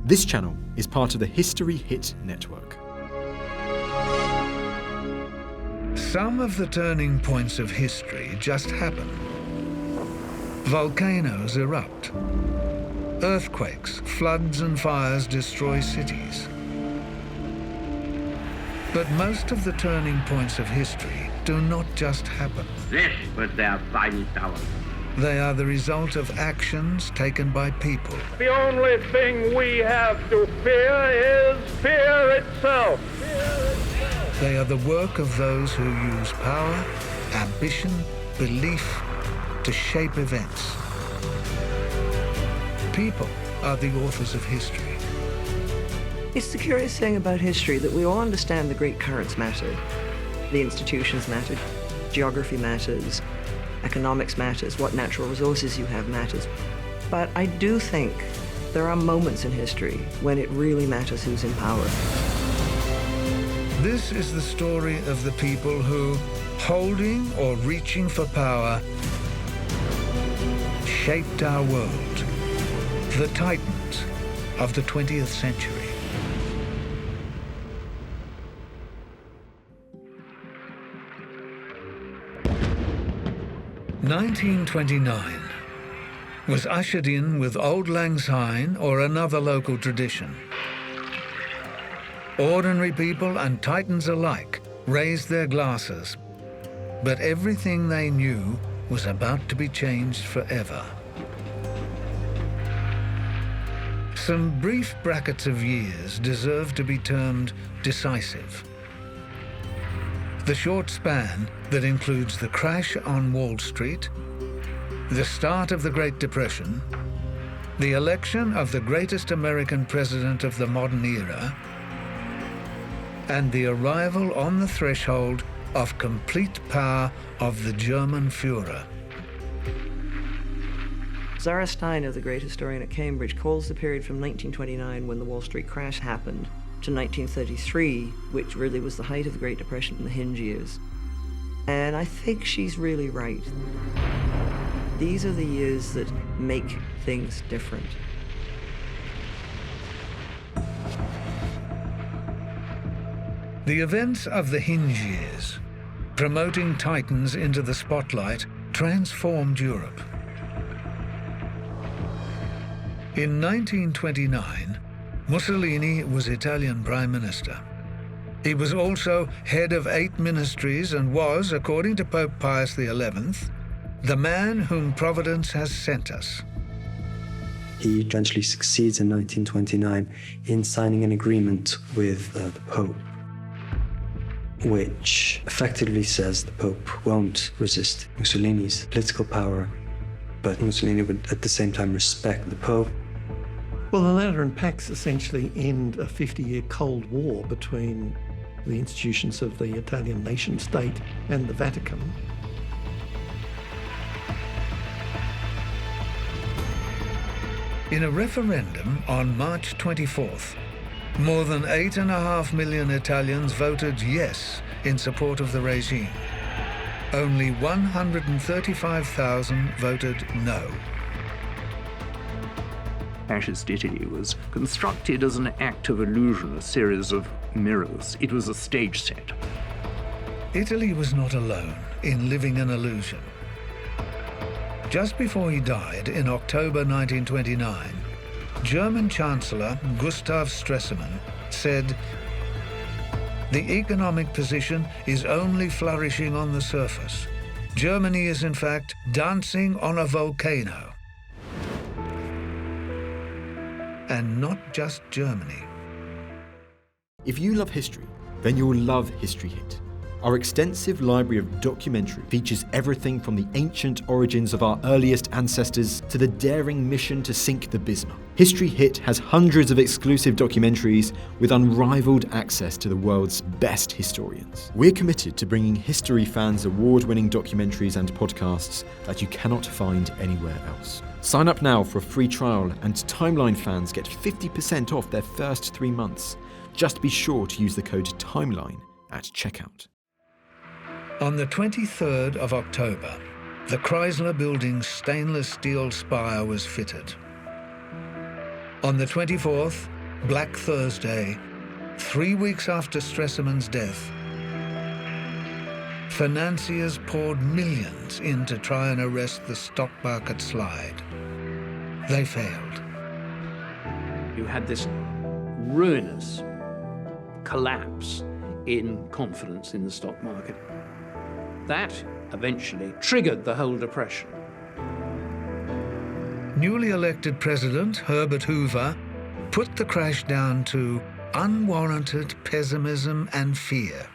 This channel is part of the History Hit network. Some of the turning points of history just happen. Volcanoes erupt. Earthquakes, floods and fires destroy cities. But most of the turning points of history do not just happen. This was their finest hour. They are the result of actions taken by people. The only thing we have to fear is fear itself. They are the work of those who use power, ambition, belief to shape events. People are the authors of history. It's the curious thing about history that we all understand the great currents matter. The institutions matter, geography matters, economics matters, what natural resources you have matters. But I do think there are moments in history when it really matters who's in power. This is the story of the people who, holding or reaching for power, shaped our world. The titans of the 20th century. (1929) was ushered in with Auld Lang Syne or another local tradition. Ordinary people and titans alike raised their glasses, but everything they knew was about to be changed forever. Some brief brackets of years deserve to be termed decisive. The short span that includes the crash on Wall Street, the start of the Great Depression, the election of the greatest American president of the modern era, and the arrival on the threshold of complete power of the German Führer. Zara Steiner, the great historian at Cambridge, calls the period from 1929, when the Wall Street crash happened, to 1933, which really was the height of the Great Depression and the hinge years. And I think she's really right. These are the years that make things different. The events of the hinge years, promoting titans into the spotlight, transformed Europe. In 1929, Mussolini was Italian Prime Minister. He was also head of 8 ministries and was, according to Pope Pius XI, the man whom Providence has sent us. He eventually succeeds in 1929 in signing an agreement with the Pope, which effectively says the Pope won't resist Mussolini's political power, but Mussolini would at the same time respect the Pope. Well, the Lateran Pacts essentially end a 50-year Cold War between the institutions of the Italian nation-state and the Vatican. In a referendum on March 24th, more than 8.5 million Italians voted yes in support of the regime. Only 135,000 voted no. Fascist Italy was constructed as an act of illusion, a series of mirrors. It was a stage set. Italy was not alone in living an illusion. Just before he died in October 1929, German Chancellor Gustav Stresemann said, "The economic position is only flourishing on the surface. Germany is in fact dancing on a volcano." And not just Germany. If you love history, then you'll love History Hit. Our extensive library of documentary features everything from the ancient origins of our earliest ancestors to the daring mission to sink the Bismarck. History Hit has hundreds of exclusive documentaries with unrivaled access to the world's best historians. We're committed to bringing history fans award-winning documentaries and podcasts that you cannot find anywhere else. Sign up now for a free trial, and Timeline fans get 50% off their first 3 months. Just be sure to use the code TIMELINE at checkout. On the 23rd of October, the Chrysler Building's stainless steel spire was fitted. On the 24th, Black Thursday, 3 weeks after Stresemann's death, financiers poured millions in to try and arrest the stock market slide. They failed. You had this ruinous collapse in confidence in the stock market. That eventually triggered the whole depression. Newly elected President Herbert Hoover put the crash down to unwarranted pessimism and fear.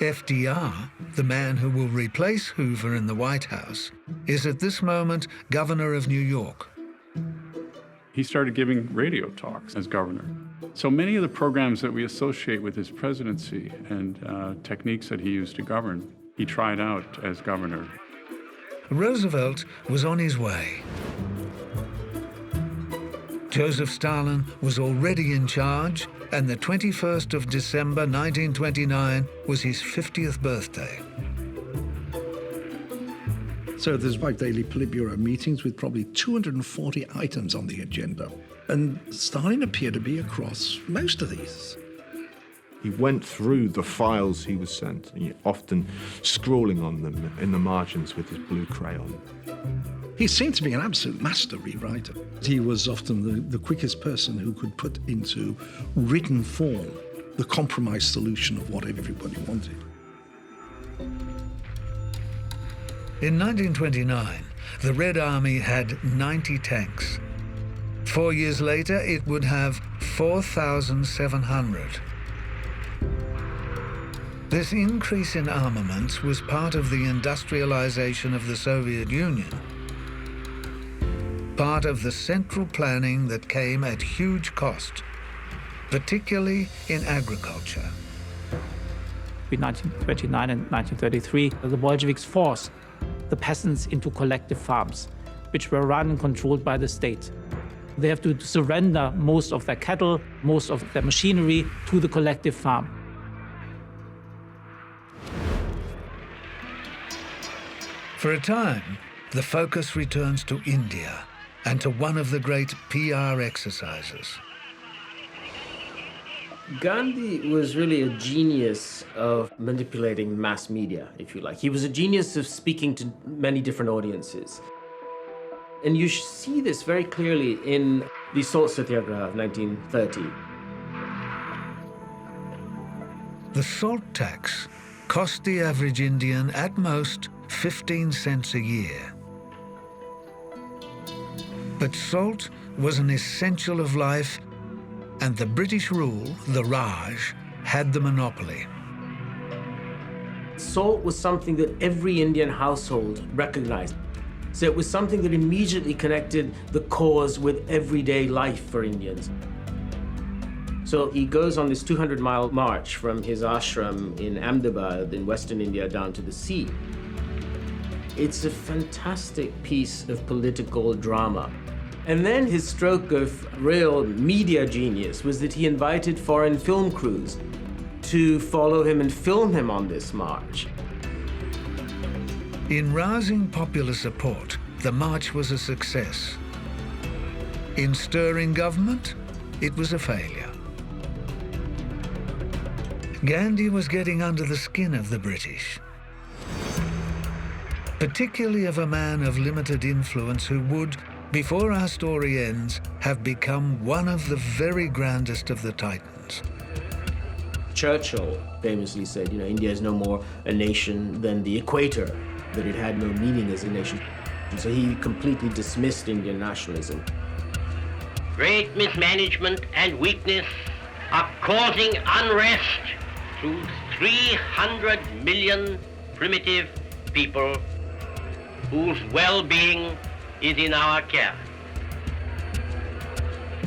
FDR, the man who will replace Hoover in the White House, is at this moment governor of New York. He started giving radio talks as governor. So many of the programs that we associate with his presidency and techniques that he used to govern, he tried out as governor. Roosevelt was on his way. Joseph Stalin was already in charge, and the 21st of December 1929 was his 50th birthday. So there's 5 daily Politburo meetings with probably 240 items on the agenda. And Stalin appeared to be across most of these. He went through the files he was sent, often scrawling on them in the margins with his blue crayon. He seemed to be an absolute master rewriter. He was often the quickest person who could put into written form the compromise solution of what everybody wanted. In 1929, the Red Army had 90 tanks. 4 years later, it would have 4,700. This increase in armaments was part of the industrialization of the Soviet Union, part of the central planning that came at huge cost, particularly in agriculture. In 1929 and 1933, the Bolsheviks forced the peasants into collective farms, which were run and controlled by the state. They have to surrender most of their cattle, most of their machinery to the collective farm. For a time, the focus returns to India and to one of the great PR exercises. Gandhi was really a genius of manipulating mass media, if you like. He was a genius of speaking to many different audiences. And you see this very clearly in the Salt Satyagraha of 1930. The salt tax cost the average Indian at most 15 cents a year. But salt was an essential of life, and the British rule, the Raj, had the monopoly. Salt was something that every Indian household recognized. So it was something that immediately connected the cause with everyday life for Indians. So he goes on this 200-mile march from his ashram in Ahmedabad in Western India down to the sea. It's a fantastic piece of political drama. And then his stroke of real media genius was that he invited foreign film crews to follow him and film him on this march. In rousing popular support, the march was a success. In stirring government, it was a failure. Gandhi was getting under the skin of the British, particularly of a man of limited influence who would, before our story ends, have become one of the very grandest of the Titans. Churchill famously said, India is no more a nation than the equator, that it had no meaning as a nation. And so he completely dismissed Indian nationalism. Great mismanagement and weakness are causing unrest to 300 million primitive people whose well-being is in our care.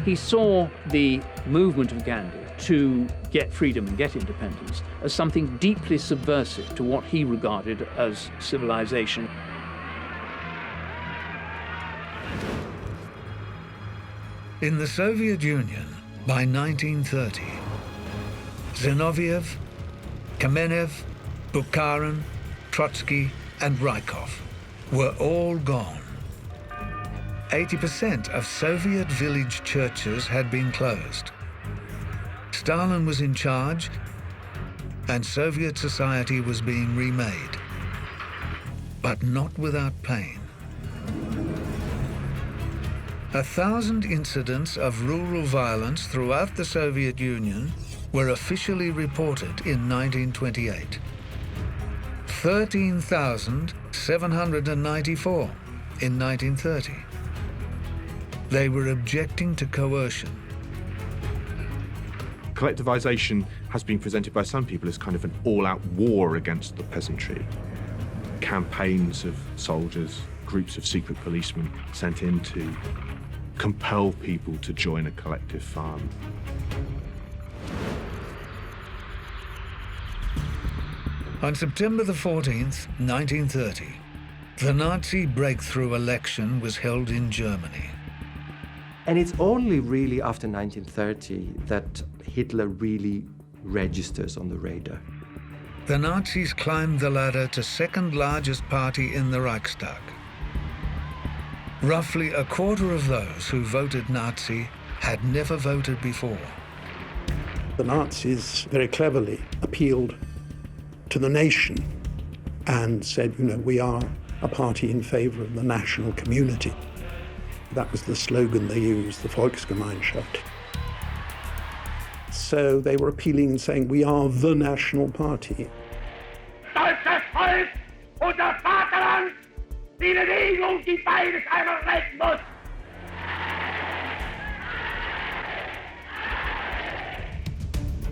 He saw the movement of Gandhi to get freedom and get independence as something deeply subversive to what he regarded as civilization. In the Soviet Union, by 1930, Zinoviev, Kamenev, Bukharin, Trotsky, and Rykov were all gone. 80% of Soviet village churches had been closed. Stalin was in charge, and Soviet society was being remade, but not without pain. 1,000 incidents of rural violence throughout the Soviet Union were officially reported in 1928. 13,794 in 1930. They were objecting to coercion. Collectivization has been presented by some people as kind of an all-out war against the peasantry. Campaigns of soldiers, groups of secret policemen sent in to compel people to join a collective farm. On September the 14th, 1930, the Nazi breakthrough election was held in Germany. And it's only really after 1930 that Hitler really registers on the radar. The Nazis climbed the ladder to second largest party in the Reichstag. Roughly a quarter of those who voted Nazi had never voted before. The Nazis very cleverly appealed to the nation and said, we are a party in favor of the national community. That was the slogan they used, the Volksgemeinschaft. So they were appealing and saying, we are the national party. Deutsches Volk und das Vaterland, die Bewegung, die beides einmal retten muss.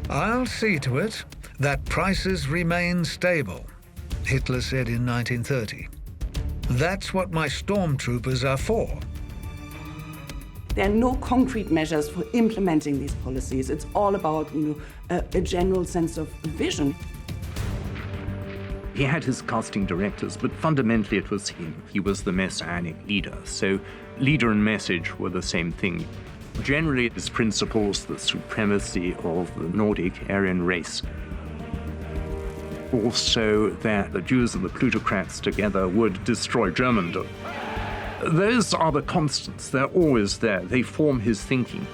I'll see to it that prices remain stable, Hitler said in 1930. That's what my stormtroopers are for. There are no concrete measures for implementing these policies. It's all about, a general sense of vision. He had his casting directors, but fundamentally it was him. He was the messianic leader, so leader and message were the same thing. Generally, his principles, the supremacy of the Nordic Aryan race, also that the Jews and the plutocrats together would destroy Germandom. Those are the constants. They're always there. They form his thinking.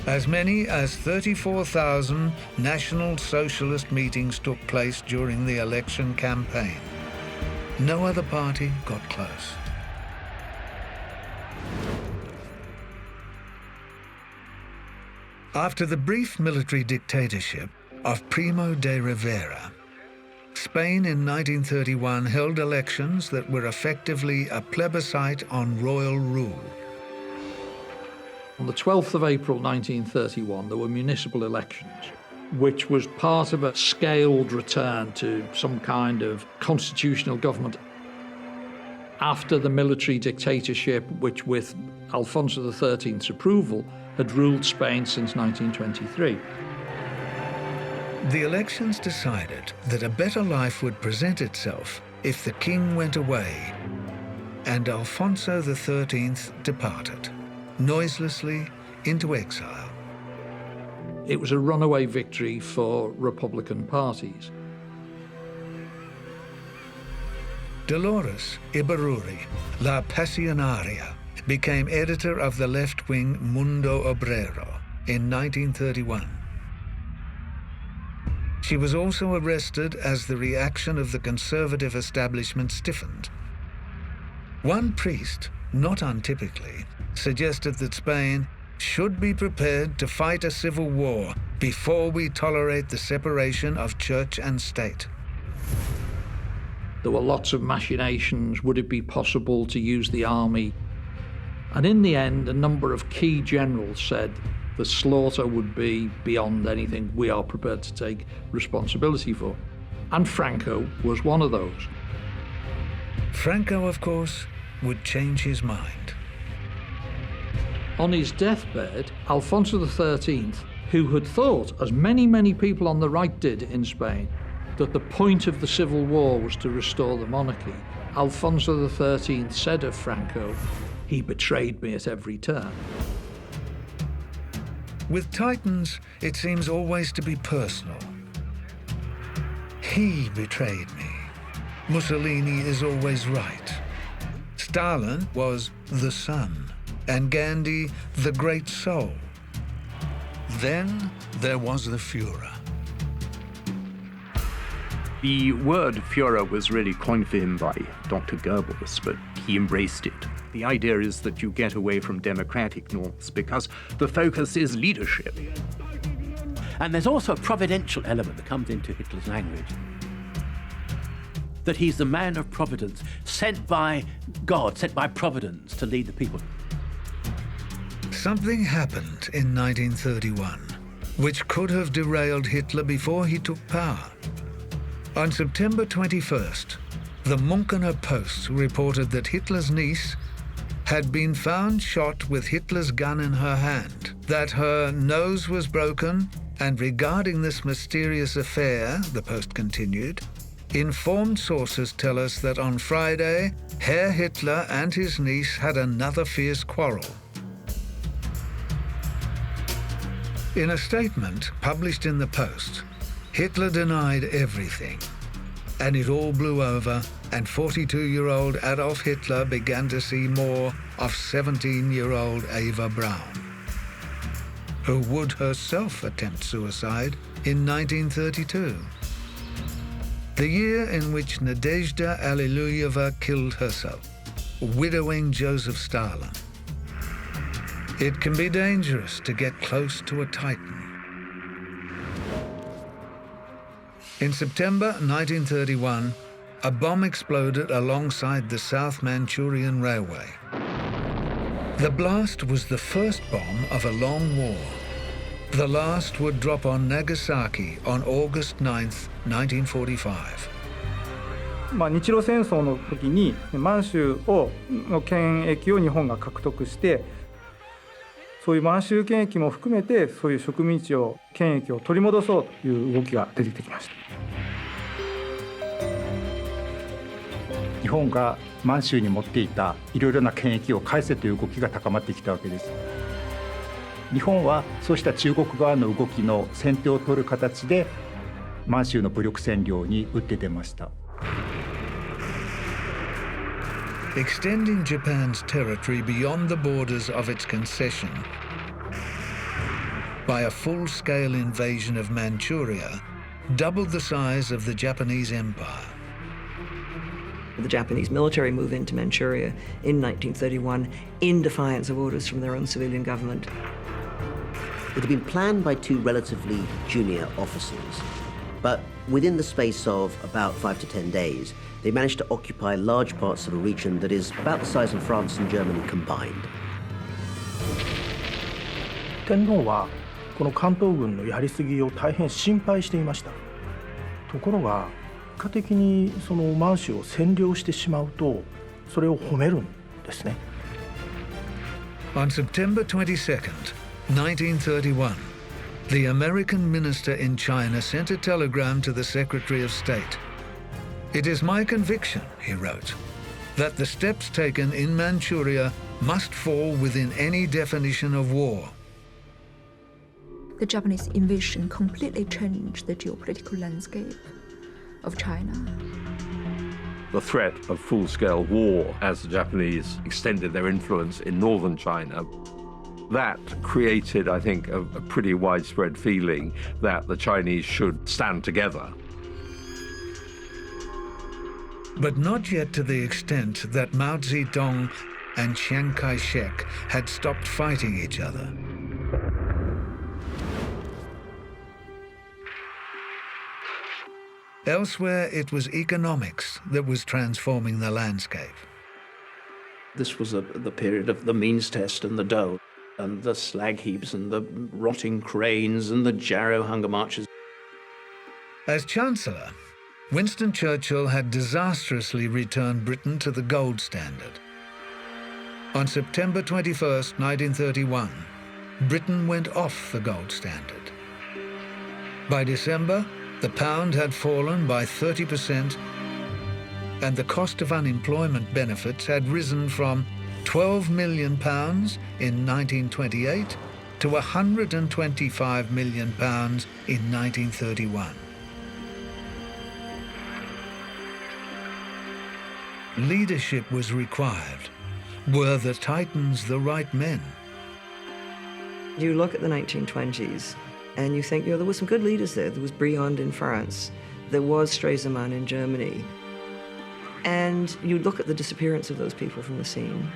As many as 34,000 National Socialist meetings took place during the election campaign. No other party got close. After the brief military dictatorship of Primo de Rivera, Spain in 1931 held elections that were effectively a plebiscite on royal rule. On the 12th of April 1931, there were municipal elections, which was part of a scaled return to some kind of constitutional government. After the military dictatorship, which with Alfonso XIII's approval, had ruled Spain since 1923. The elections decided that a better life would present itself if the king went away, and Alfonso XIII departed, noiselessly into exile. It was a runaway victory for Republican parties. Dolores Ibarruri, La Pasionaria, became editor of the left-wing Mundo Obrero in 1931. She was also arrested as the reaction of the conservative establishment stiffened. One priest, not untypically, suggested that Spain should be prepared to fight a civil war before we tolerate the separation of church and state. There were lots of machinations. Would it be possible to use the army? And in the end, a number of key generals said the slaughter would be beyond anything we are prepared to take responsibility for. And Franco was one of those. Franco, of course, would change his mind. On his deathbed, Alfonso XIII, who had thought, as many people on the right did in Spain, that the point of the civil war was to restore the monarchy, Alfonso XIII said of Franco, "He betrayed me at every turn." With titans, it seems always to be personal. He betrayed me. Mussolini is always right. Stalin was the sun, and Gandhi the great soul. Then there was the Führer. The word Führer was really coined for him by Dr. Goebbels, but he embraced it. The idea is that you get away from democratic norms because the focus is leadership. And there's also a providential element that comes into Hitler's language. That he's the man of providence, sent by God, sent by providence to lead the people. Something happened in 1931, which could have derailed Hitler before he took power. On September 21st, the Münchener Post reported that Hitler's niece had been found shot with Hitler's gun in her hand, that her nose was broken, and regarding this mysterious affair, the Post continued, informed sources tell us that on Friday, Herr Hitler and his niece had another fierce quarrel. In a statement published in the Post, Hitler denied everything, and it all blew over, and 42-year-old Adolf Hitler began to see more of 17-year-old Eva Braun, who would herself attempt suicide in 1932, the year in which Nadezhda Alliluyeva killed herself, widowing Joseph Stalin. It can be dangerous to get close to a titan. In September 1931, a bomb exploded alongside the South Manchurian Railway. The blast was the first bomb of a long war. The last would drop on Nagasaki on August 9th, 1945. 日露戦争の時に満州の権益を日本が獲得して、そういう満州権益も含めてそういう植民地を権益を取り戻そうという動きが出てきました。日本が満州に持っていたいろいろな権益を返せという動きが高まってきたわけです。日本はそうした中国側の動きの先手を取る形で満州の武力占領に打って出ました。Extending Japan's territory beyond the borders of its concession by a full-scale invasion of Manchuria doubled the size of the Japanese empire. The Japanese military moved into Manchuria in 1931 in defiance of orders from their own civilian government. It had been planned by two relatively junior officers, but within the space of about 5 to 10 days, they managed to occupy large parts of a region that is about the size of France and Germany combined. 天皇はこの関東軍のやりすぎを大変心配していました。ところが結果的にその満州を占領してしまうとそれを褒めるんですね。On September 22nd, 1931, the American minister in China sent a telegram to the Secretary of State. It is my conviction, he wrote, that the steps taken in Manchuria must fall within any definition of war. The Japanese invasion completely changed the geopolitical landscape of China. The threat of full-scale war as the Japanese extended their influence in northern China, that created, I think, a pretty widespread feeling that the Chinese should stand together. But not yet to the extent that Mao Zedong and Chiang Kai-shek had stopped fighting each other. Elsewhere, it was economics that was transforming the landscape. This was the period of the means test and the dole, and the slag heaps and the rotting cranes and the Jarrow hunger marches. As Chancellor, Winston Churchill had disastrously returned Britain to the gold standard. On September 21st, 1931, Britain went off the gold standard. By December, the pound had fallen by 30%, and the cost of unemployment benefits had risen from £12 million in 1928 to £125 million in 1931. leadership was required. Were the Titans the right men? You look at the 1920s and you think, there were some good leaders there. There was Briand in France. There was Stresemann in Germany. And you look at the disappearance of those people from the scene.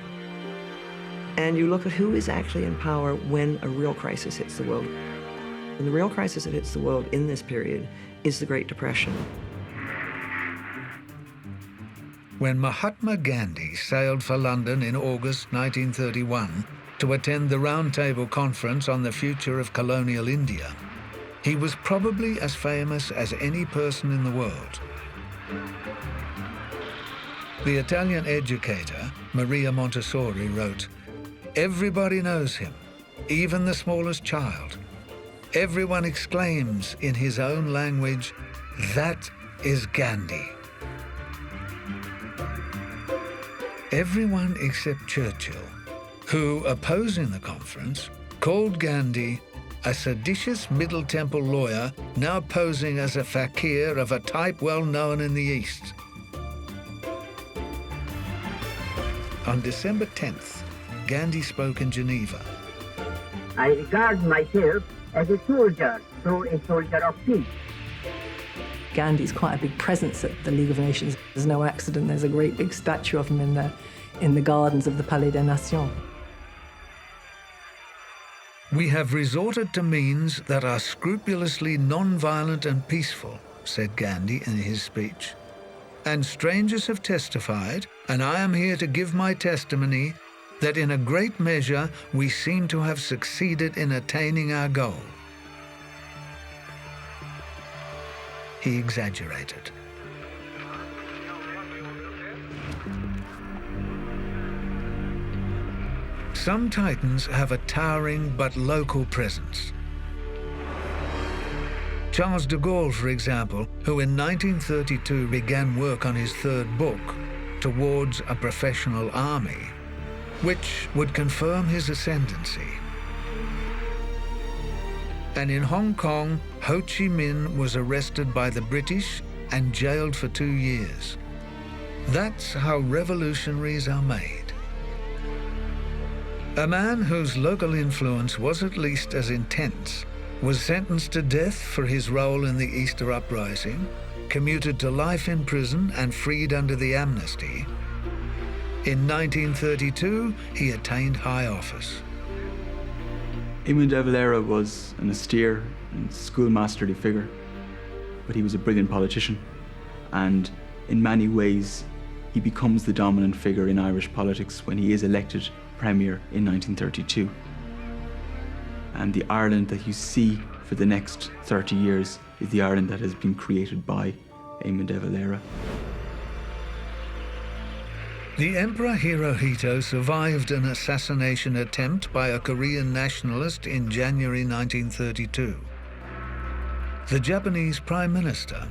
And you look at who is actually in power when a real crisis hits the world. And the real crisis that hits the world in this period is the Great Depression. When Mahatma Gandhi sailed for London in August 1931 to attend the Round Table Conference on the future of colonial India, he was probably as famous as any person in the world. The Italian educator, Maria Montessori, wrote, "Everybody knows him, even the smallest child. Everyone exclaims in his own language, 'That is Gandhi.'" Everyone except Churchill, who, opposing the conference, called Gandhi a seditious Middle Temple lawyer now posing as a fakir of a type well known in the East. On December 10th, Gandhi spoke in Geneva. "I regard myself as a soldier, though a soldier of peace." Gandhi's quite a big presence at the League of Nations. There's no accident there's a great big statue of him in the gardens of the Palais des Nations. "We have resorted to means that are scrupulously non-violent and peaceful," said Gandhi in his speech. "And strangers have testified, and I am here to give my testimony, that in a great measure we seem to have succeeded in attaining our goal." He exaggerated. Some Titans have a towering but local presence. Charles de Gaulle, for example, who in 1932 began work on his third book, Towards a Professional Army, which would confirm his ascendancy. And in Hong Kong, Ho Chi Minh was arrested by the British and jailed for 2 years. That's how revolutionaries are made. A man whose local influence was at least as intense was sentenced to death for his role in the Easter Uprising, commuted to life in prison and freed under the amnesty. In 1932, he attained high office. Eamon de Valera was an austere and schoolmasterly figure, but he was a brilliant politician, and in many ways he becomes the dominant figure in Irish politics when he is elected Premier in 1932. And the Ireland that you see for the next 30 years is the Ireland that has been created by Eamon de Valera. The Emperor Hirohito survived an assassination attempt by a Korean nationalist in January 1932. The Japanese Prime Minister,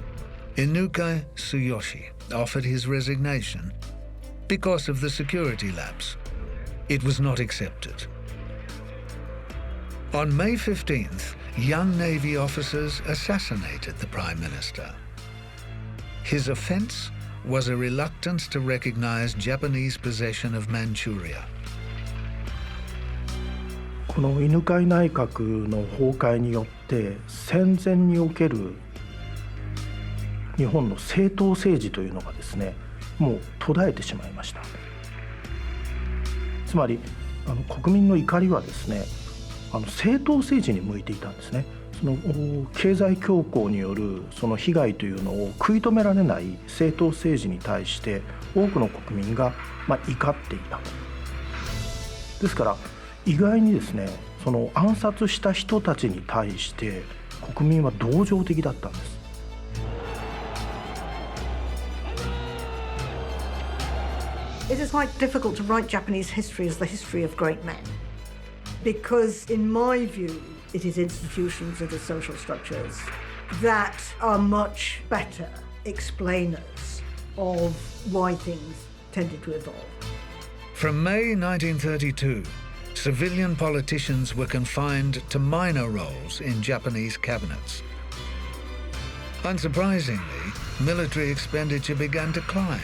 Inukai Tsuyoshi, offered his resignation because of the security lapse. It was not accepted. On May 15th, young Navy officers assassinated the Prime Minister. His offense was a reluctance to recognize Japanese possession of Manchuria. この犬飼内閣の崩壊によって戦前における日本の政党政治というのがですね、もう途絶えてしまいました。つまり国民の怒りはですね、政党政治に向いていたんですね。その経済恐慌によるその被害というのを食い止められない政党政治に対して多くの国民が怒っていた。ですから意外にですね、その暗殺した人たちに対して国民は同情的だったんです。It is quite difficult to write Japanese history as the history of great men, because in my view, it is institutions and the social structures that are much better explainers of why things tended to evolve. From May 1932, civilian politicians were confined to minor roles in Japanese cabinets. Unsurprisingly, military expenditure began to climb.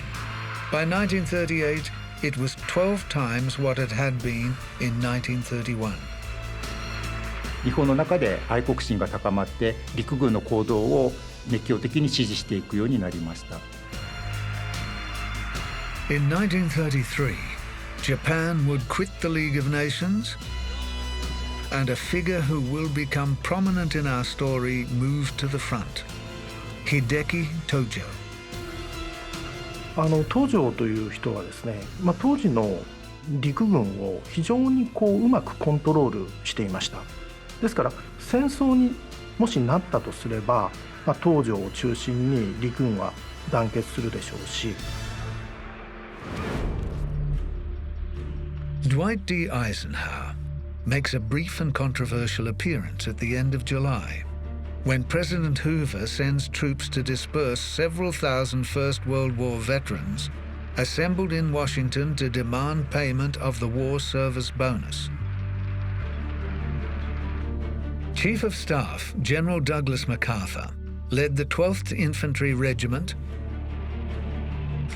By 1938, it was 12 times what it had been in 1931. 日本の中で愛国心が高まって陸軍の行動を熱狂的に支持していくようになりました。In 1933, Japan would quit the League of Nations, and a figure who will become prominent in our story moved to the front, Hideki Tojo. 東條という人はですね、当時の陸軍を非常にうまくコントロールしていました。ですから戦争にもしなったとすれば、東條を中心に陸軍は団結するでしょうし。Dwight D. Eisenhower makes a brief and controversial appearance at the end of July, when President Hoover sends troops to disperse several thousand First World War veterans assembled in Washington to demand payment of the war service bonus. Chief of Staff General Douglas MacArthur led the 12th Infantry Regiment,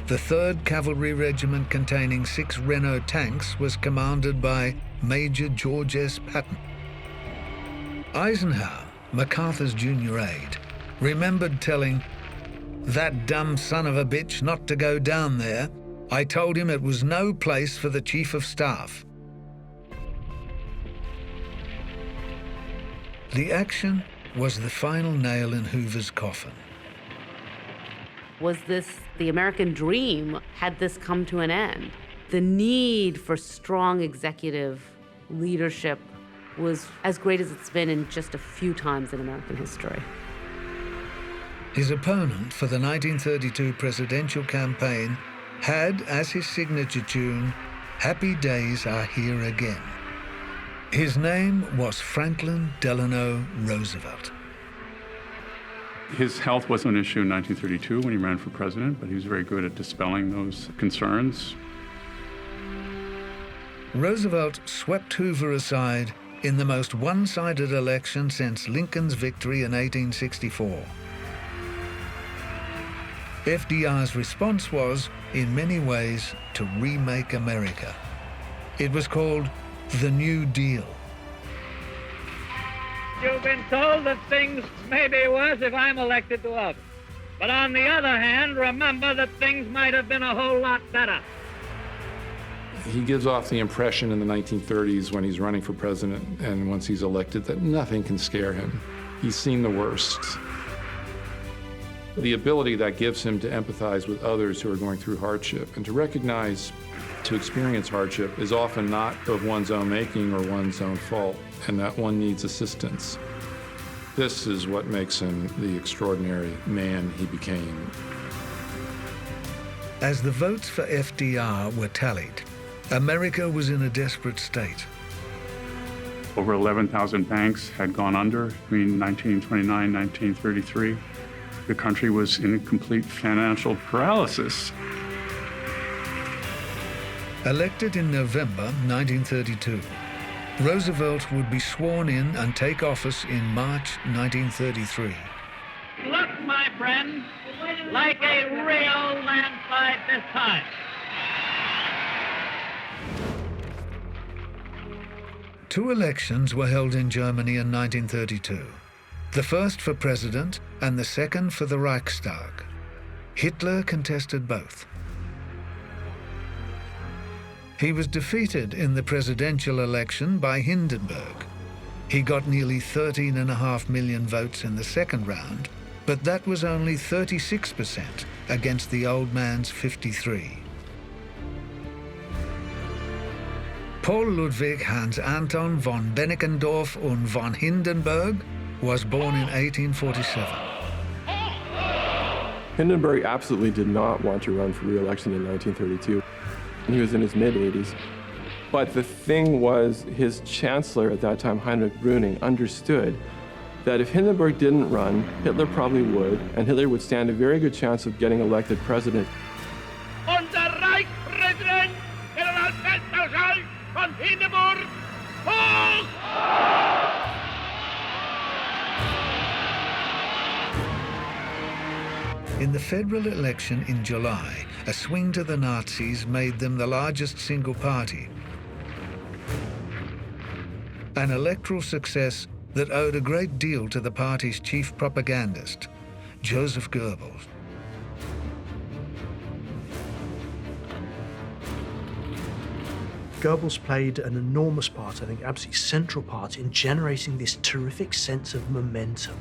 the 3rd Cavalry Regiment containing 6 Renault tanks was commanded by Major George S. Patton. Eisenhower, MacArthur's junior aide, remembered telling, "That dumb son of a bitch not to go down there. I told him it was no place for the Chief of Staff." The action was the final nail in Hoover's coffin. Was this the American dream? Had this come to an end? The need for strong executive leadership was as great as it's been in just a few times in American history. His opponent for the 1932 presidential campaign had as his signature tune, "Happy Days Are Here Again." His name was Franklin Delano Roosevelt. His health wasn't an issue in 1932 when he ran for president, but he was very good at dispelling those concerns. Roosevelt swept Hoover aside in the most one-sided election since Lincoln's victory in 1864. FDR's response was, in many ways, to remake America. It was called the New Deal. You've been told that things may be worse if I'm elected to office. But on the other hand, remember that things might have been a whole lot better. He gives off the impression in the 1930s when he's running for president and once he's elected that nothing can scare him. He's seen the worst. The ability that gives him to empathize with others who are going through hardship and to recognize to experience hardship is often not of one's own making or one's own fault, and that one needs assistance. This is what makes him the extraordinary man he became. As the votes for FDR were tallied, America was in a desperate state. Over 11,000 banks had gone under between 1929 and 1933. The country was in complete financial paralysis. Elected in November 1932, Roosevelt would be sworn in and take office in March 1933. Look, my friend, like a real landslide this time. Two elections were held in Germany in 1932, the first for president and the second for the Reichstag. Hitler contested both. He was defeated in the presidential election by Hindenburg. He got nearly 13.5 million votes in the second round, but that was only 36% against the old man's 53. Paul Ludwig Hans Anton von Benckendorff und von Hindenburg was born in 1847. Hindenburg absolutely did not want to run for re-election in 1932. He was in his mid-80s. But the thing was, his chancellor at that time, Heinrich Brüning, understood that if Hindenburg didn't run, Hitler probably would, and Hitler would stand a very good chance of getting elected president. Unser Reichspräsident, Generalfeldmarschall von Hindenburg, hoch! In the federal election in July, a swing to the Nazis made them the largest single party. An electoral success that owed a great deal to the party's chief propagandist, Joseph Goebbels. Goebbels played an enormous part, I think absolutely central part, in generating this terrific sense of momentum.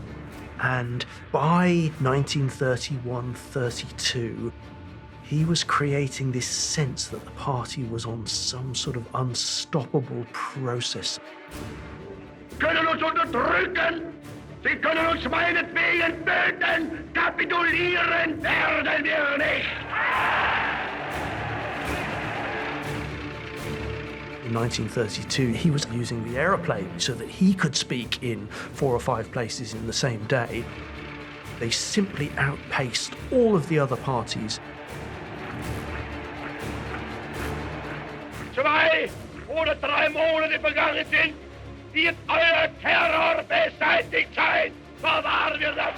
And by 1931-32, he was creating this sense that the party was on some sort of unstoppable process. Können uns unterdrücken, sie können uns meinetwegen töten, kapitulieren werden wir nicht. In 1932, he was using the aeroplane so that he could speak in 4 or 5 places in the same day. They simply outpaced all of the other parties. 2 oder 3 Monate vergangen sind, wird euer Terror beseitigt sein. Verwahren wir das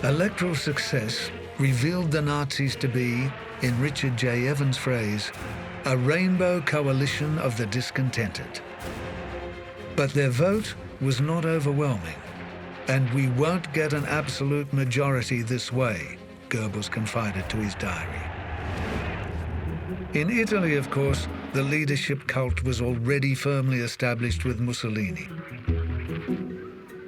Electoral success revealed the Nazis to be, in Richard J. Evans' phrase, a rainbow coalition of the discontented. But their vote was not overwhelming, and we won't get an absolute majority this way, Goebbels confided to his diary. In Italy, of course, the leadership cult was already firmly established with Mussolini.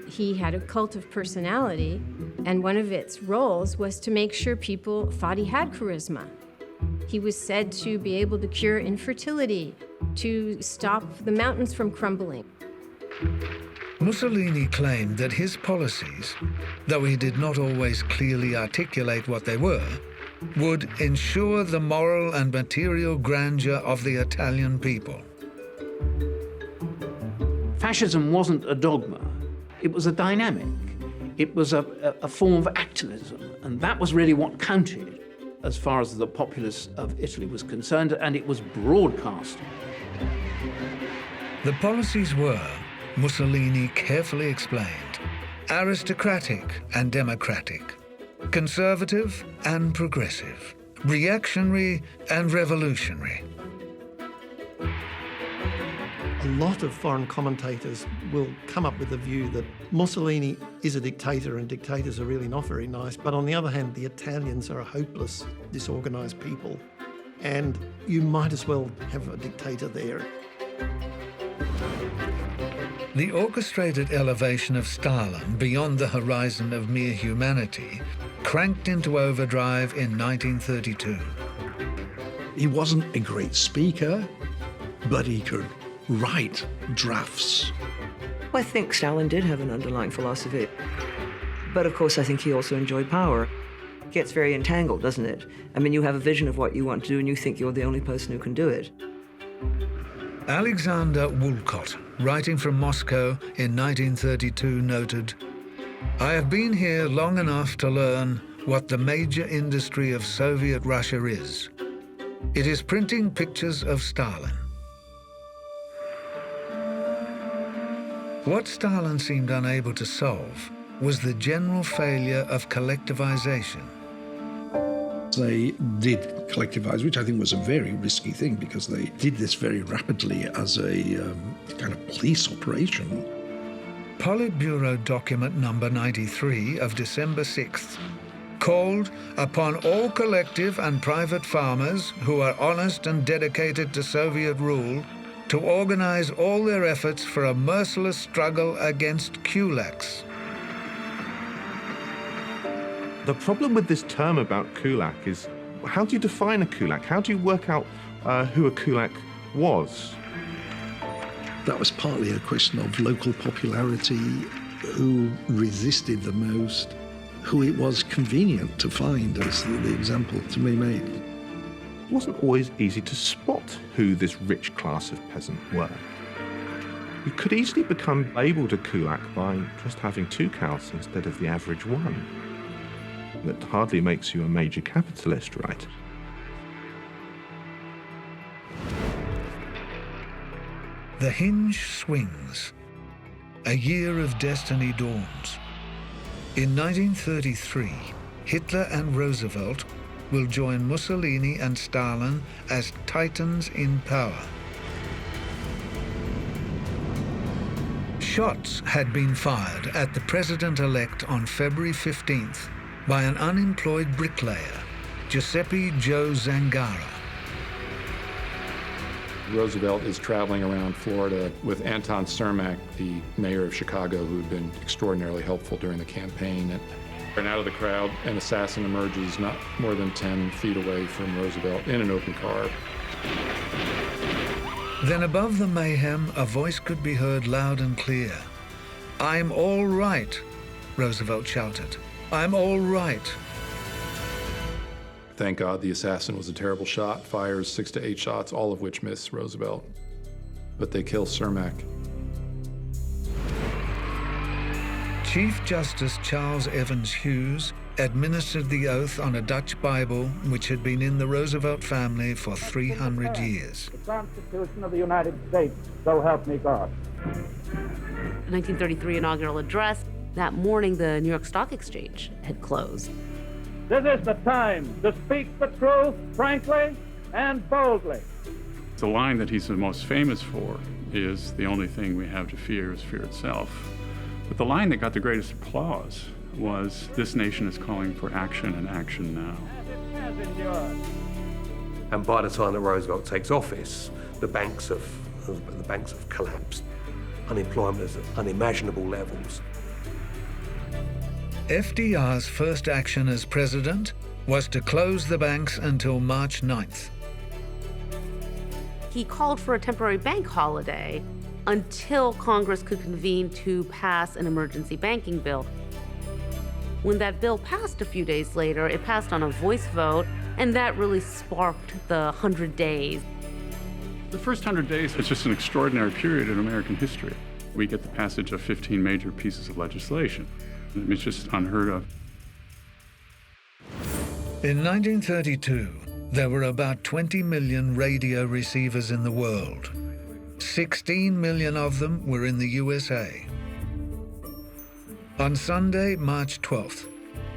He had a cult of personality, and one of its roles was to make sure people thought he had charisma. He was said to be able to cure infertility, to stop the mountains from crumbling. Mussolini claimed that his policies, though he did not always clearly articulate what they were, would ensure the moral and material grandeur of the Italian people. Fascism wasn't a dogma. It was a dynamic. It was a form of activism, and that was really what counted as far as the populace of Italy was concerned, and it was broadcast. The policies were, Mussolini carefully explained, aristocratic and democratic, conservative and progressive, reactionary and revolutionary. A lot of foreign commentators will come up with the view that Mussolini is a dictator and dictators are really not very nice. But on the other hand, the Italians are a hopeless, disorganized people. And you might as well have a dictator there. The orchestrated elevation of Stalin beyond the horizon of mere humanity cranked into overdrive in 1932. He wasn't a great speaker, but he could write drafts. Well, I think Stalin did have an underlying philosophy. But of course, I think he also enjoyed power. It gets very entangled, doesn't it? I mean, you have a vision of what you want to do and you think you're the only person who can do it. Alexander Woolcott, writing from Moscow in 1932, noted, "I have been here long enough to learn what the major industry of Soviet Russia is. It is printing pictures of Stalin." What Stalin seemed unable to solve was the general failure of collectivization. They did collectivize, which I think was a very risky thing because they did this very rapidly as a kind of police operation. Politburo document number 93 of December 6th called upon all collective and private farmers who are honest and dedicated to Soviet rule to organize all their efforts for a merciless struggle against kulaks. The problem with this term about kulak is, how do you define a kulak? How do you work out who a kulak was? That was partly a question of local popularity, who resisted the most, who it was convenient to find, as the example to me made. It wasn't always easy to spot who this rich class of peasant were. You could easily become labelled a kulak by just having 2 cows instead of the average one. That hardly makes you a major capitalist, right? The hinge swings. A year of destiny dawns. In 1933, Hitler and Roosevelt will join Mussolini and Stalin as titans in power. Shots had been fired at the president-elect on February 15th by an unemployed bricklayer, Giuseppe Joe Zangara. Roosevelt is traveling around Florida with Anton Cermak, the mayor of Chicago, who had been extraordinarily helpful during the campaign. And out of the crowd, an assassin emerges not more than 10 feet away from Roosevelt in an open car. Then above the mayhem, a voice could be heard loud and clear. "I'm all right," Roosevelt shouted. "I'm all right." Thank God the assassin was a terrible shot, fires 6 to 8 shots, all of which miss Roosevelt. But they kill Cermak. Chief Justice Charles Evans Hughes administered the oath on a Dutch Bible which had been in the Roosevelt family for 300 years. The Constitution of the United States, so help me God. 1933 inaugural address. That morning, the New York Stock Exchange had closed. This is the time to speak the truth frankly and boldly. The line that he's the most famous for is, "The only thing we have to fear is fear itself." But the line that got the greatest applause was, "This nation is calling for action and action now." And by the time that Roosevelt takes office, the banks have collapsed. Unemployment is at unimaginable levels. FDR's first action as president was to close the banks until March 9th. He called for a temporary bank holiday until Congress could convene to pass an emergency banking bill. When that bill passed a few days later, it passed on a voice vote, and that really sparked the 100 days. The first 100 days is just an extraordinary period in American history. We get the passage of 15 major pieces of legislation. It's just unheard of. In 1932, there were about 20 million radio receivers in the world. 16 million of them were in the USA. On Sunday, March 12th,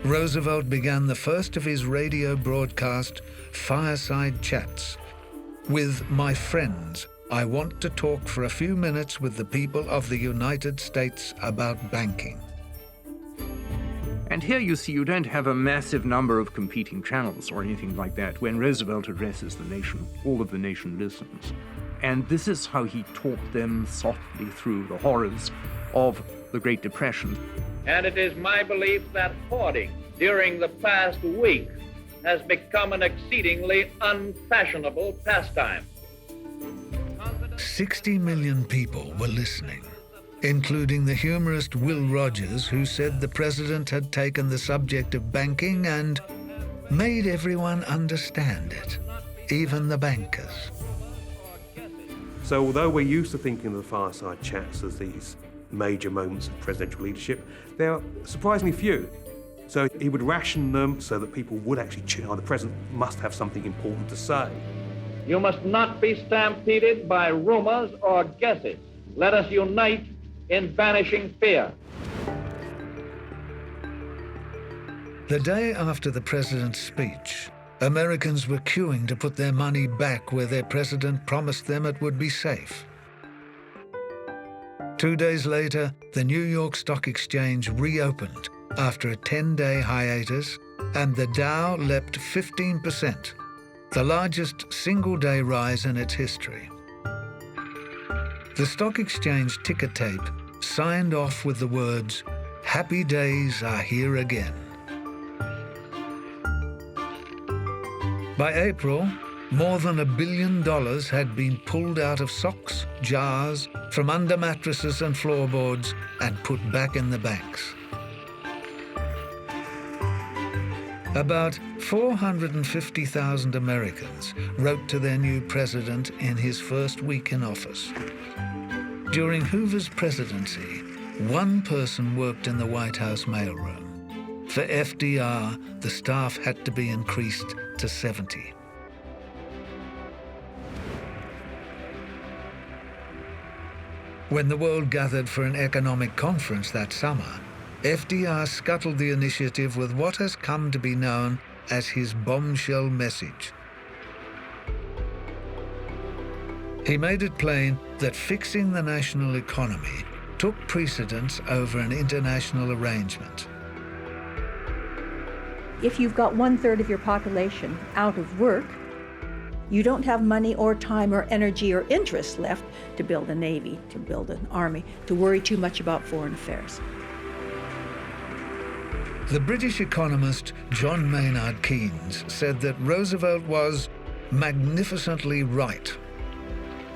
Roosevelt began the first of his radio broadcast fireside chats. With my friends, I want to talk for a few minutes with the people of the United States about banking. And here you see you don't have a massive number of competing channels or anything like that. When Roosevelt addresses the nation, all of the nation listens. And this is how he talked them softly through the horrors of the Great Depression. And it is my belief that hoarding during the past week has become an exceedingly unfashionable pastime. 60 million people were listening, including the humorist Will Rogers, who said the president had taken the subject of banking and made everyone understand it, even the bankers. So although we're used to thinking of the fireside chats as these major moments of presidential leadership, there are surprisingly few. So he would ration them so that people would actually the president must have something important to say. You must not be stampeded by rumors or guesses. Let us unite in banishing fear. The day after the president's speech, Americans were queuing to put their money back where their president promised them it would be safe. 2 days later, the New York Stock Exchange reopened after a 10-day hiatus, and the Dow leapt 15%, the largest single-day rise in its history. The Stock Exchange ticker tape signed off with the words, "Happy days are here again." By April, more than $1 billion had been pulled out of socks, jars, from under mattresses and floorboards and put back in the banks. About 450,000 Americans wrote to their new president in his first week in office. During Hoover's presidency, one person worked in the White House mailroom. For FDR, the staff had to be increased to 70. When the world gathered for an economic conference that summer, FDR scuttled the initiative with what has come to be known as his bombshell message. He made it plain that fixing the national economy took precedence over an international arrangement. If you've got 1/3 of your population out of work, you don't have money or time or energy or interest left to build a navy, to build an army, to worry too much about foreign affairs. The British economist John Maynard Keynes said that Roosevelt was magnificently right,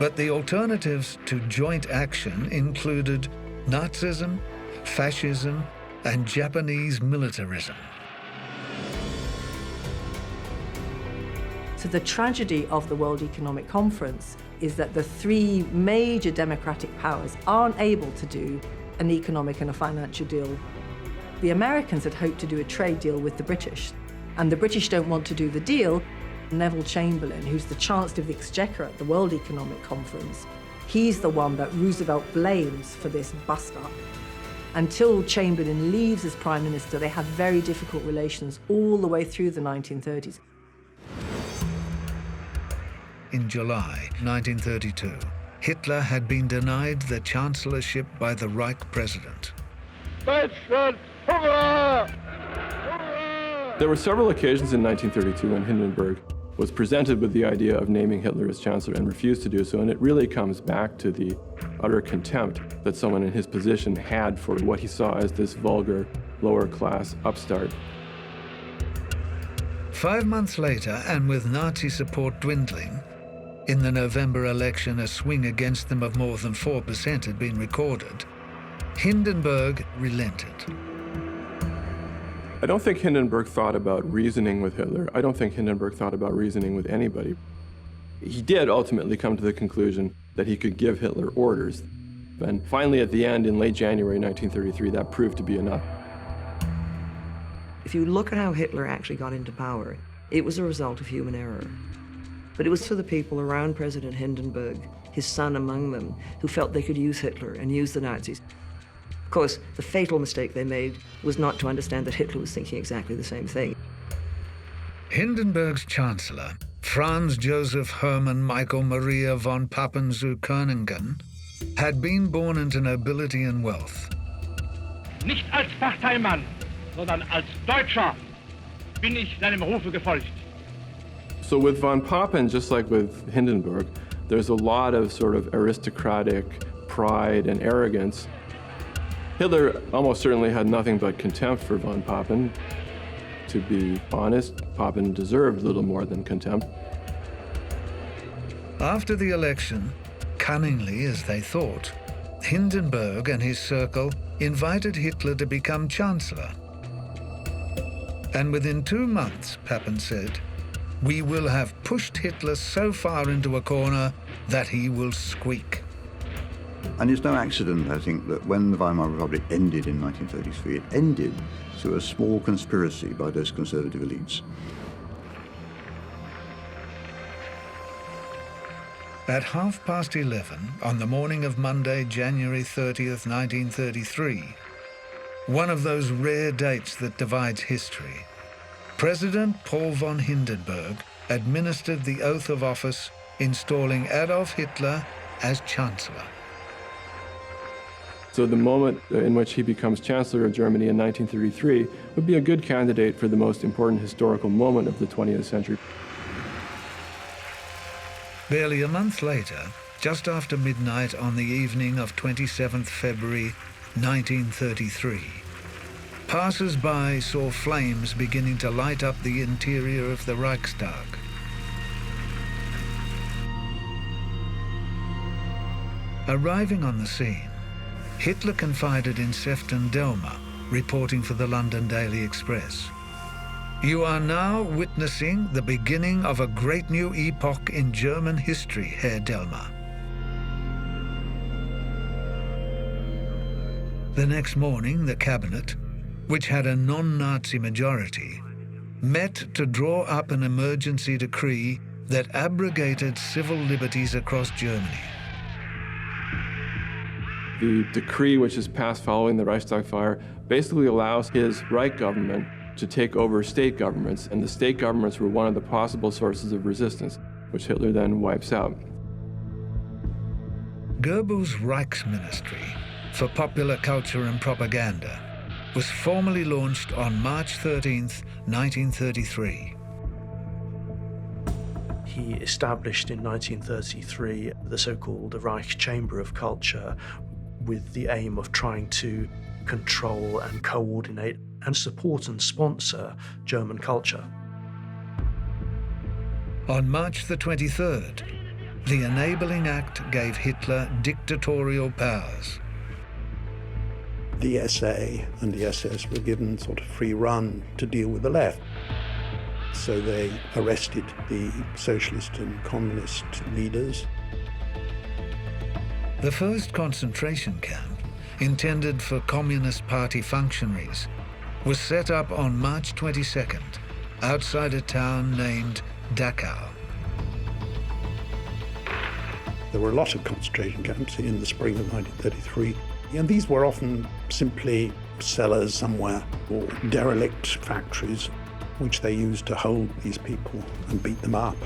but the alternatives to joint action included Nazism, fascism, and Japanese militarism. So the tragedy of the World Economic Conference is that the three major democratic powers aren't able to do an economic and a financial deal. The Americans had hoped to do a trade deal with the British, and the British don't want to do the deal. Neville Chamberlain, who's the Chancellor of the Exchequer at the World Economic Conference, he's the one that Roosevelt blames for this bust-up. Until Chamberlain leaves as Prime Minister, they have very difficult relations all the way through the 1930s. In July 1932, Hitler had been denied the chancellorship by the Reich president. There were several occasions in 1932 when Hindenburg was presented with the idea of naming Hitler as chancellor and refused to do so, and it really comes back to the utter contempt that someone in his position had for what he saw as this vulgar, lower-class upstart. 5 months later, and with Nazi support dwindling, in the November election a swing against them of more than 4% had been recorded, Hindenburg relented. I don't think Hindenburg thought about reasoning with Hitler. I don't think Hindenburg thought about reasoning with anybody. He did ultimately come to the conclusion that he could give Hitler orders. And finally, at the end, in late January 1933, that proved to be enough. If you look at how Hitler actually got into power, it was a result of human error. But it was for the people around President Hindenburg, his son among them, who felt they could use Hitler and use the Nazis. Of course, the fatal mistake they made was not to understand that Hitler was thinking exactly the same thing. Hindenburg's chancellor, Franz Joseph Hermann Michael Maria von Papen zu Koningen, had been born into nobility and wealth. Nicht als Parteimann, sondern als Deutscher bin ich seinem Rufe gefolgt. So with von Papen, just like with Hindenburg, there's a lot of sort of aristocratic pride and arrogance. Hitler almost certainly had nothing but contempt for von Papen. To be honest, Papen deserved little more than contempt. After the election, cunningly as they thought, Hindenburg and his circle invited Hitler to become chancellor. And within 2 months, Papen said, "We will have pushed Hitler so far into a corner that he will squeak." And it's no accident, I think, that when the Weimar Republic ended in 1933, it ended through a small conspiracy by those conservative elites. At 11:30 on the morning of Monday, January 30th, 1933, one of those rare dates that divides history, President Paul von Hindenburg administered the oath of office, installing Adolf Hitler as Chancellor. So the moment in which he becomes Chancellor of Germany in 1933 would be a good candidate for the most important historical moment of the 20th century. Barely a month later, just after midnight on the evening of 27th February 1933, passers-by saw flames beginning to light up the interior of the Reichstag. Arriving on the scene, Hitler confided in Sefton Delmer, reporting for the London Daily Express. "You are now witnessing the beginning of a great new epoch in German history, Herr Delmer." The next morning, the cabinet, which had a non-Nazi majority, met to draw up an emergency decree that abrogated civil liberties across Germany. The decree which is passed following the Reichstag fire basically allows his Reich government to take over state governments, and the state governments were one of the possible sources of resistance, which Hitler then wipes out. Goebbels' Reichsministry for Popular Culture and Propaganda was formally launched on March 13th, 1933. He established in 1933 the so-called Reich Chamber of Culture with the aim of trying to control and coordinate and support and sponsor German culture. On March the 23rd, the Enabling Act gave Hitler dictatorial powers. The SA and the SS were given sort of free run to deal with the left. So they arrested the socialist and communist leaders. The first concentration camp, intended for Communist Party functionaries, was set up on March 22nd, outside a town named Dachau. There were a lot of concentration camps in the spring of 1933, and these were often simply cellars somewhere or derelict factories which they used to hold these people and beat them up.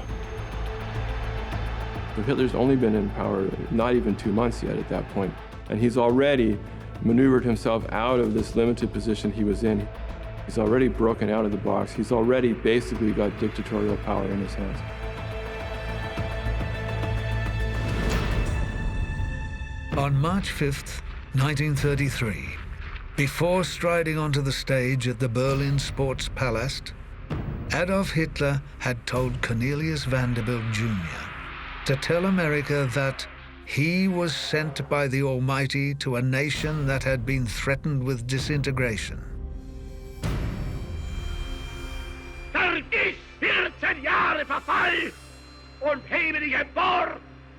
Hitler's only been in power not even 2 months yet at that point, and he's already maneuvered himself out of this limited position he was in. He's already broken out of the box. He's already basically got dictatorial power in his hands. On March 5th, 1933, before striding onto the stage at the Berlin Sportspalast, Adolf Hitler had told Cornelius Vanderbilt Jr. to tell America that he was sent by the Almighty to a nation that had been threatened with disintegration. Das ist 14 Jahre Verfall und hebe dich empor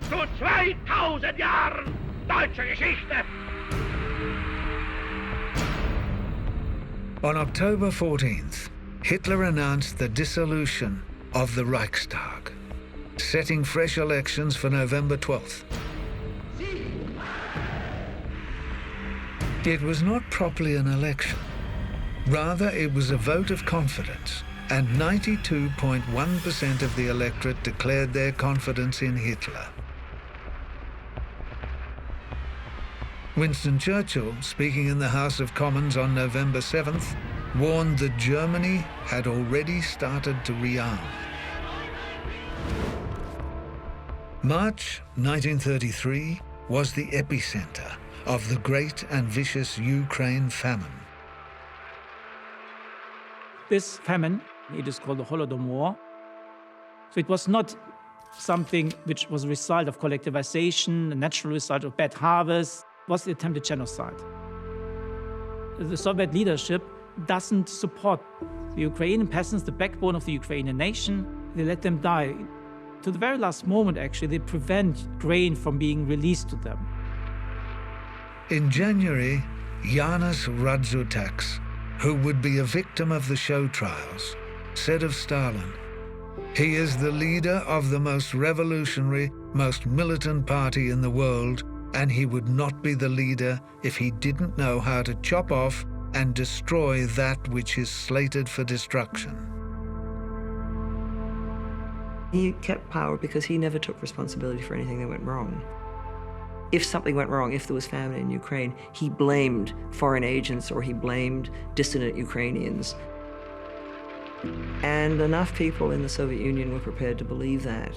zu 2000 Jahren deutscher Geschichte. On October 14th, Hitler announced the dissolution of the Reichstag, setting fresh elections for November 12th. It was not properly an election. Rather, it was a vote of confidence, and 92.1% of the electorate declared their confidence in Hitler. Winston Churchill, speaking in the House of Commons on November 7th, warned that Germany had already started to rearm. March 1933 was the epicenter of the great and vicious Ukraine famine. This famine, it is called the Holodomor. So it was not something which was a result of collectivization, a natural result of bad harvest. It was the attempted genocide. The Soviet leadership doesn't support the Ukrainian peasants, the backbone of the Ukrainian nation. They let them die. To the very last moment, actually, they prevent grain from being released to them. In January, Janusz Radzutaks, who would be a victim of the show trials, said of Stalin, "He is the leader of the most revolutionary, most militant party in the world, and he would not be the leader if he didn't know how to chop off and destroy that which is slated for destruction." He kept power because he never took responsibility for anything that went wrong. If something went wrong, if there was famine in Ukraine, he blamed foreign agents or he blamed dissident Ukrainians. And enough people in the Soviet Union were prepared to believe that.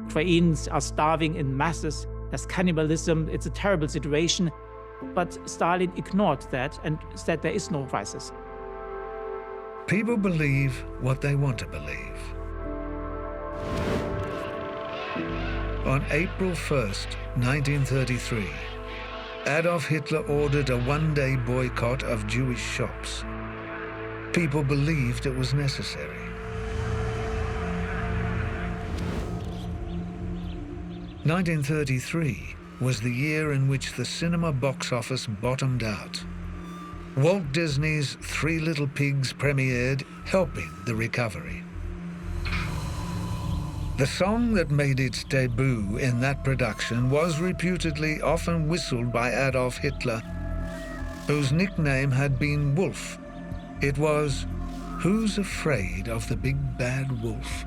Ukrainians are starving in masses. There's cannibalism. It's a terrible situation. But Stalin ignored that and said there is no crisis. People believe what they want to believe. On April 1st, 1933, Adolf Hitler ordered a one-day boycott of Jewish shops. People believed it was necessary. 1933 was the year in which the cinema box office bottomed out. Walt Disney's Three Little Pigs premiered, helping the recovery. The song that made its debut in that production was reputedly often whistled by Adolf Hitler, whose nickname had been Wolf. It was "Who's Afraid of the Big Bad Wolf?"